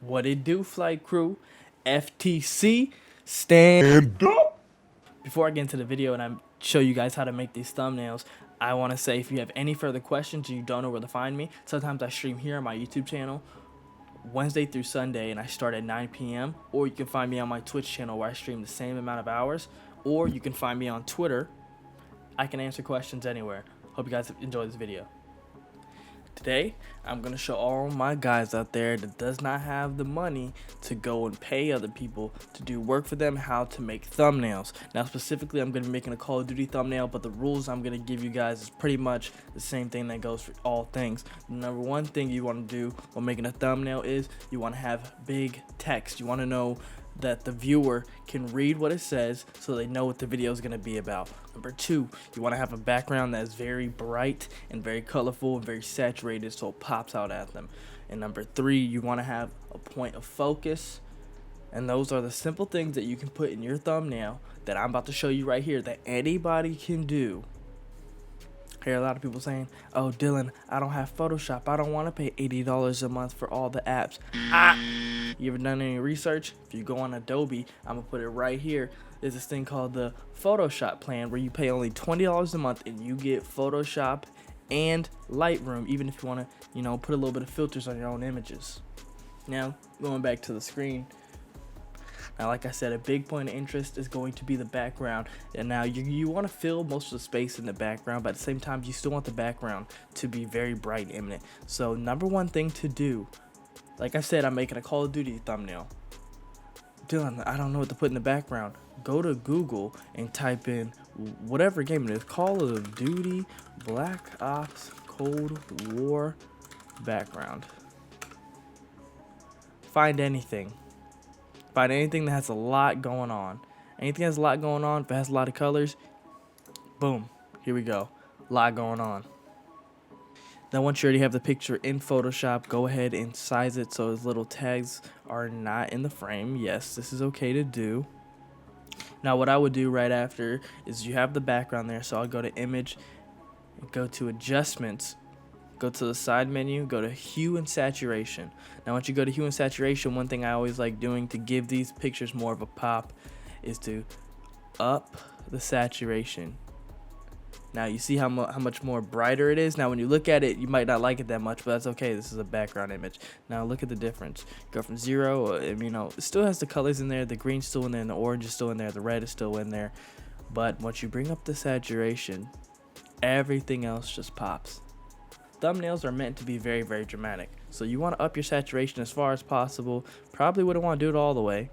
What it do, flight crew? FTC, stand up. Before I get into the video and I show you guys how to make these thumbnails, I want to say if you have any further questions and you don't know where to find me, sometimes I stream here on my YouTube channel Wednesday through Sunday and I start at 9 p.m. Or you can find me on my Twitch channel where I stream the same amount of hours. Or you can find me on Twitter. I can answer questions anywhere. Hope you guys enjoy this video. Today, I'm going to show all my guys out there that does not have the money to go and pay other people to do work for them how to make thumbnails. Now specifically, I'm going to be making a Call of Duty thumbnail, but the rules I'm going to give you guys is pretty much the same thing that goes for all things. Number one thing you want to do when making a thumbnail is you want to have big text. You want to know that the viewer can read what it says so they know what the video is going to be about. Number two, you want to have a background that is very bright and very colorful and very saturated so it pops out at them. And number three, you want to have a point of focus. And those are the simple things that you can put in your thumbnail that I'm about to show you right here that anybody can do. I hear a lot of people saying, oh, Dylan, I don't have Photoshop. I don't want to pay $80 a month for all the apps. You ever done any research? If you go on Adobe, I'm going to put it right here. There's this thing called the Photoshop plan where you pay only $20 a month and you get Photoshop and Lightroom, even if you want to, put a little bit of filters on your own images. Now, going back to the screen. Now, like I said, a big point of interest is going to be the background. And now you want to fill most of the space in the background, but at the same time, you still want the background to be very bright and imminent. So number one thing to do, like I said, I'm making a Call of Duty thumbnail. Dylan, I don't know what to put in the background. Go to Google and type in whatever game it is. Call of Duty Black Ops Cold War background. Find anything. Find anything that has a lot going on. Anything that has a lot going on, if it has a lot of colors, boom, here we go. A lot going on. Now once you already have the picture in Photoshop, go ahead and size it so those little tags are not in the frame. Yes, this is okay to do. Now what I would do right after is you have the background there, so I'll go to Image, go to Adjustments, go to the side menu, go to Hue and Saturation. Now once you go to Hue and Saturation, one thing I always like doing to give these pictures more of a pop is to up the saturation. Now you see how much more brighter it is. Now when you look at it, you might not like it that much, but that's okay. This is a background image. Now look at the difference. Go from 0, it still has the colors in there. The green's still in there, and the orange is still in there. The red is still in there. But once you bring up the saturation, everything else just pops. Thumbnails are meant to be very, very dramatic. So you want to up your saturation as far as possible. Probably wouldn't want to do it all the way,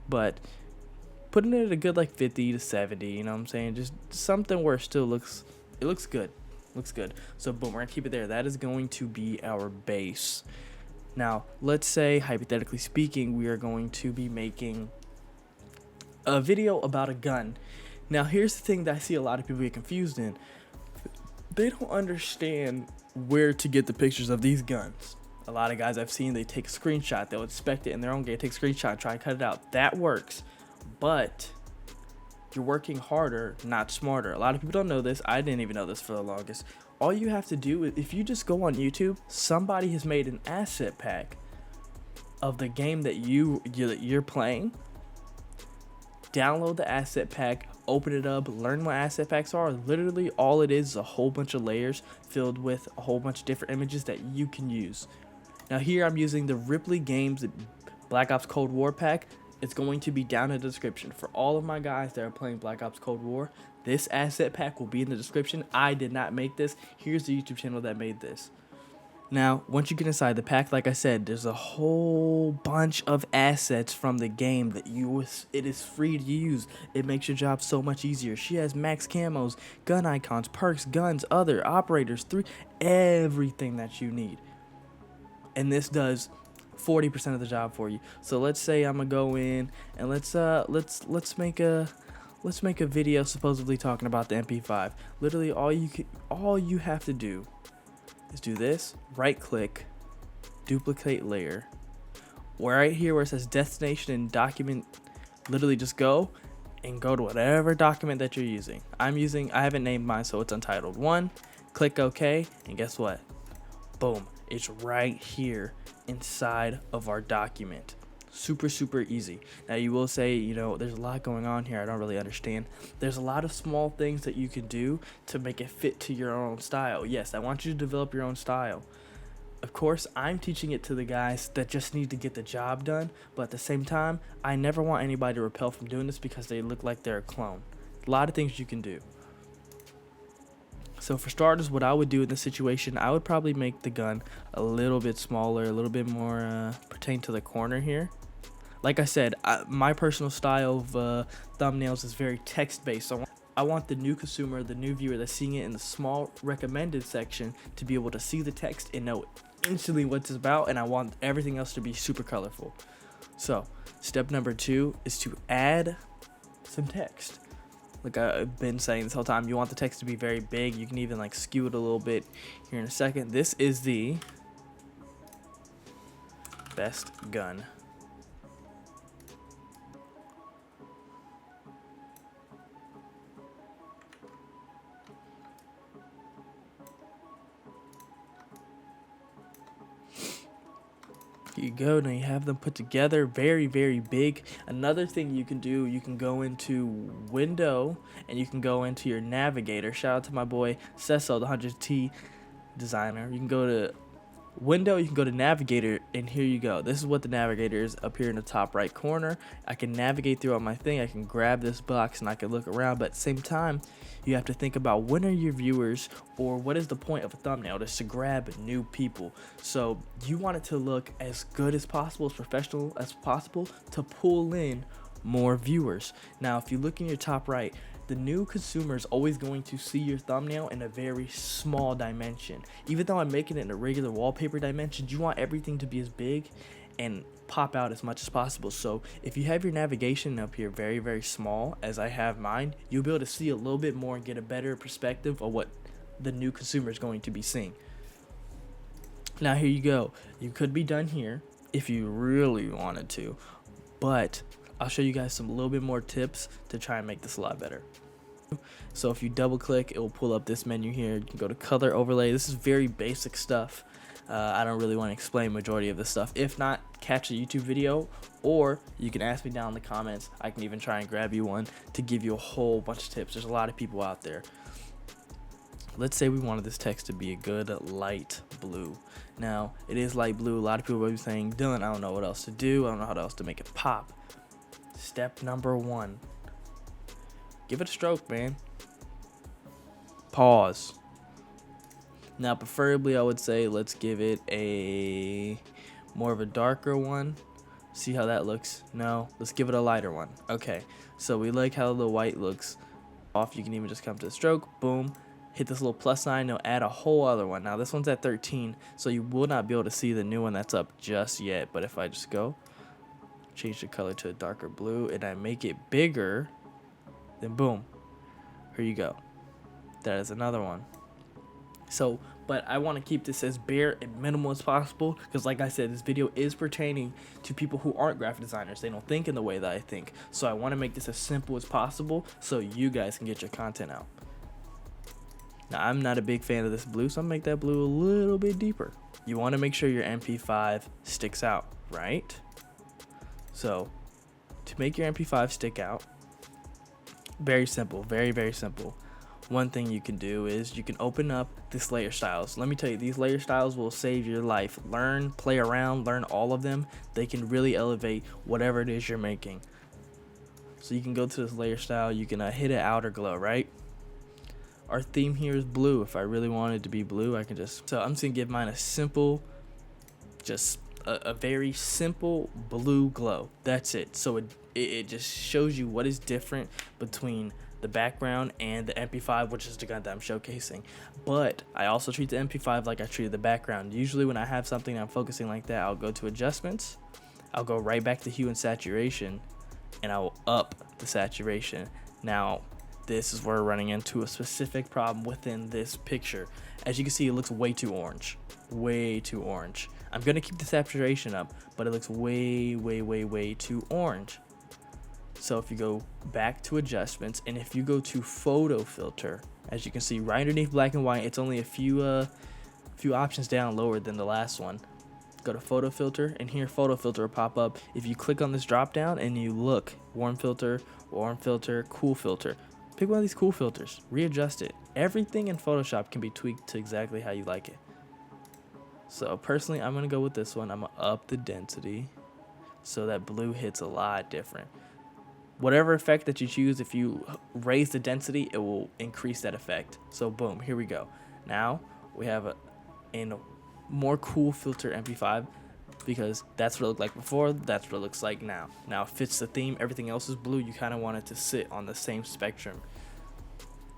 but putting it at a good like 50 to 70, you know what I'm saying? Just something where it looks good. Looks good. So boom, we're gonna keep it there. That is going to be our base. Now, let's say, hypothetically speaking, we are going to be making a video about a gun. Now, here's the thing that I see a lot of people get confused in. They don't understand where to get the pictures of these guns. A lot of guys I've seen, they take a screenshot. They'll inspect it in their own game, take a screenshot, try and cut it out. That works. But you're working harder, not smarter. A lot of people don't know this. I didn't even know this for the longest. All you have to do is, if you just go on YouTube, somebody has made an asset pack of the game that you're playing. Download the asset pack, open it up, learn what asset packs are. Literally all it is a whole bunch of layers filled with a whole bunch of different images that you can use. Now here I'm using the Ripley Games Black Ops Cold War pack. It's going to be down in the description. For all of my guys that are playing Black Ops Cold War, this asset pack will be in the description. I did not make this. Here's the YouTube channel that made this. Now, once you get inside the pack, like I said, there's a whole bunch of assets from the game that it is free to use. It makes your job so much easier. She has max camos, gun icons, perks, guns, other operators, everything that you need. And this does 40% of the job for you. So let's say I'm gonna go in and let's make a video supposedly talking about the MP5. Literally all you have to do is do this, right click, duplicate layer. Right here where it says destination and document, literally just go to whatever document that you're using. I haven't named mine, so it's Untitled 1. Click OK, and guess what? Boom. It's right here inside of our document. Super easy. Now you will say, you know, there's a lot going on here, I don't really understand. There's a lot of small things that you can do to make it fit to your own style. Yes, I want you to develop your own style. Of course, I'm teaching it to the guys that just need to get the job done, but at the same time, I never want anybody to repel from doing this because they look like they're a clone. A lot of things you can do. So for starters, what I would do in this situation, I would probably make the gun a little bit smaller, a little bit more pertain to the corner here. Like I said, my personal style of thumbnails is very text-based, so I want the new consumer, the new viewer that's seeing it in the small recommended section to be able to see the text and know instantly what it's about, and I want everything else to be super colorful. So step number 2 is to add some text. Like I've been saying this whole time, you want the text to be very big. You can even like skew it a little bit here in a second. This is the best gun. Here you go. Now you have them put together, very big. Another thing you can do, you can go into window and you can go into your navigator. Shout out to my boy Cecil, the 100T designer. You can go to window, you can go to navigator, and here you go. This is what the navigator is up here in the top right corner. I can navigate throughout my thing. I can grab this box and I can look around, but at the same time, you have to think about when are your viewers, or what is the point of a thumbnail? It's to grab new people. So you want it to look as good as possible, as professional as possible, to pull in more viewers. Now if you look in your top right, the new consumer is always going to see your thumbnail in a very small dimension. Even though I'm making it in a regular wallpaper dimension, you want everything to be as big and pop out as much as possible. So if you have your navigation up here very small, as I have mine, you'll be able to see a little bit more and get a better perspective of what the new consumer is going to be seeing. Now here you go. You could be done here if you really wanted to, but I'll show you guys some little bit more tips to try and make this a lot better. So if you double click, it will pull up this menu here. You can go to color overlay. This is very basic stuff. I don't really want to explain majority of this stuff. If not, catch a YouTube video, or you can ask me down in the comments. I can even try and grab you one to give you a whole bunch of tips. There's a lot of people out there. Let's say we wanted this text to be a good light blue. Now it is light blue. A lot of people will be saying, Dylan, I don't know what else to do. I don't know how else to make it pop. Step number 1, give it a stroke, man. Pause. Now preferably I would say let's give it a more of a darker one. See how that looks? No, let's give it a lighter one. Okay, so we like how the white looks off. You can even just come to the stroke, boom, hit this little plus sign, it'll add a whole other one. Now this one's at 13, so you will not be able to see the new one that's up just yet. But if I just go change the color to a darker blue and I make it bigger, then boom, here you go. That is another one. So, but I want to keep this as bare and minimal as possible, because like I said, this video is pertaining to people who aren't graphic designers. They don't think in the way that I think. So I want to make this as simple as possible so you guys can get your content out. Now I'm not a big fan of this blue, so I'm gonna make that blue a little bit deeper. You want to make sure your MP5 sticks out, right? So to make your MP5 stick out, very simple, very simple. One thing you can do is you can open up this layer styles. Let me tell you, these layer styles will save your life. Learn, play around, learn all of them. They can really elevate whatever it is you're making. So you can go to this layer style, you can hit an outer glow, right? Our theme here is blue. If I really wanted it to be blue, I can just, so I'm just gonna give mine a simple, just a very simple blue glow. That's it. So it just shows you what is different between the background and the MP5, which is the gun that I'm showcasing. But I also treat the MP5 like I treated the background. Usually when I have something I'm focusing like that, I'll go to adjustments, I'll go right back to hue and saturation, and I will up the saturation. Now this is where we're running into a specific problem within this picture. As you can see, it looks way too orange. I'm gonna keep the saturation up, but it looks way too orange. So if you go back to adjustments, and if you go to photo filter, as you can see right underneath black and white, it's only a few few options down lower than the last one. Go to photo filter, and here photo filter will pop up. If you click on this drop down and you look, warm filter, cool filter, pick one of these cool filters, readjust it. Everything in Photoshop can be tweaked to exactly how you like it. So personally, I'm gonna go with this one. I'm gonna up the density so that blue hits a lot different. Whatever effect that you choose, if you raise the density, it will increase that effect. So boom, here we go. Now we have a more cool filter MP5, because that's what it looked like before, that's what it looks like now. Now it fits the theme, everything else is blue, you kind of want it to sit on the same spectrum.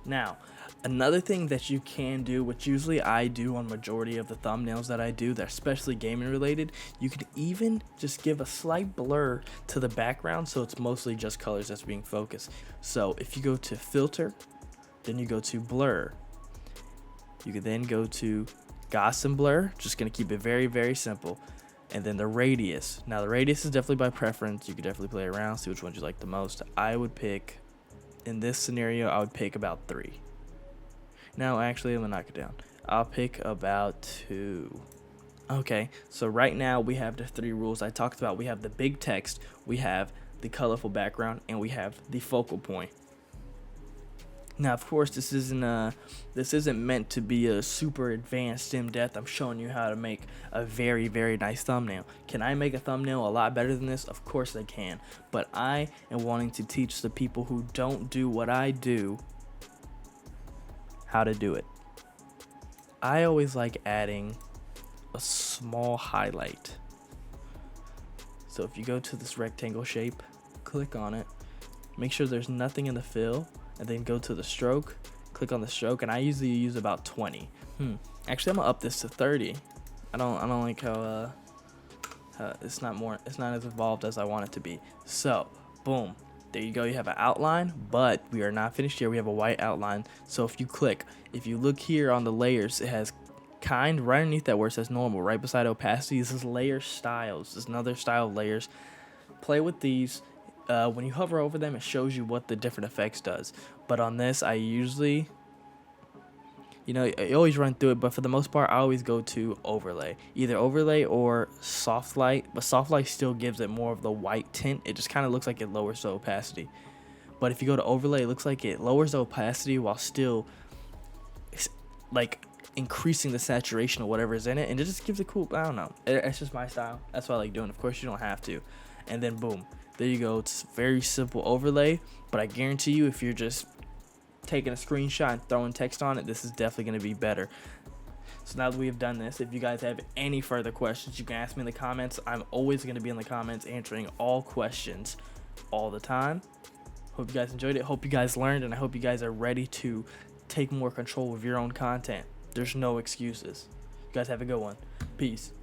Now, another thing that you can do, which usually I do on majority of the thumbnails that I do, that are especially gaming related, you can even just give a slight blur to the background so it's mostly just colors that's being focused. So if you go to filter, then you go to blur, you can then go to Gaussian blur, just gonna keep it very, very simple, and then the radius. Now the radius is definitely by preference, you could definitely play around, see which ones you like the most. I would pick, in this scenario, I would pick about 3. Now actually, I'm gonna knock it down. I'll pick about 2. Okay, so right now we have the 3 rules I talked about. We have the big text, we have the colorful background, and we have the focal point. Now, of course, this isn't meant to be a super advanced in-depth. I'm showing you how to make a very, very nice thumbnail. Can I make a thumbnail a lot better than this? Of course I can. But I am wanting to teach the people who don't do what I do how to do it. I always like adding a small highlight. So if you go to this rectangle shape, click on it, make sure there's nothing in the fill, and then go to the stroke, click on the stroke, and I usually use about 20. Actually, I'm gonna up this to 30. I don't like how it's not as evolved as I want it to be. So boom, there you go, you have an outline, but we are not finished here. We have a white outline. So if you look here on the layers, it has kind right underneath that where it says normal, right beside opacity. This is layer styles. This is another style of layers. Play with these. When you hover over them, it shows you what the different effects does. But on this, I usually, I always run through it, but for the most part, I always go to overlay. Either overlay or soft light, but soft light still gives it more of the white tint. It just kind of looks like it lowers the opacity. But if you go to overlay, it looks like it lowers the opacity while still, like, increasing the saturation of whatever is in it, and it just gives it cool, I don't know. It's just my style. That's what I like doing. Of course, you don't have to. And then boom. There you go. It's very simple overlay, but I guarantee you if you're just taking a screenshot and throwing text on it, this is definitely going to be better. So now that we have done this, if you guys have any further questions, you can ask me in the comments. I'm always going to be in the comments answering all questions all the time. Hope you guys enjoyed it. Hope you guys learned, and I hope you guys are ready to take more control of your own content. There's no excuses. You guys have a good one. Peace.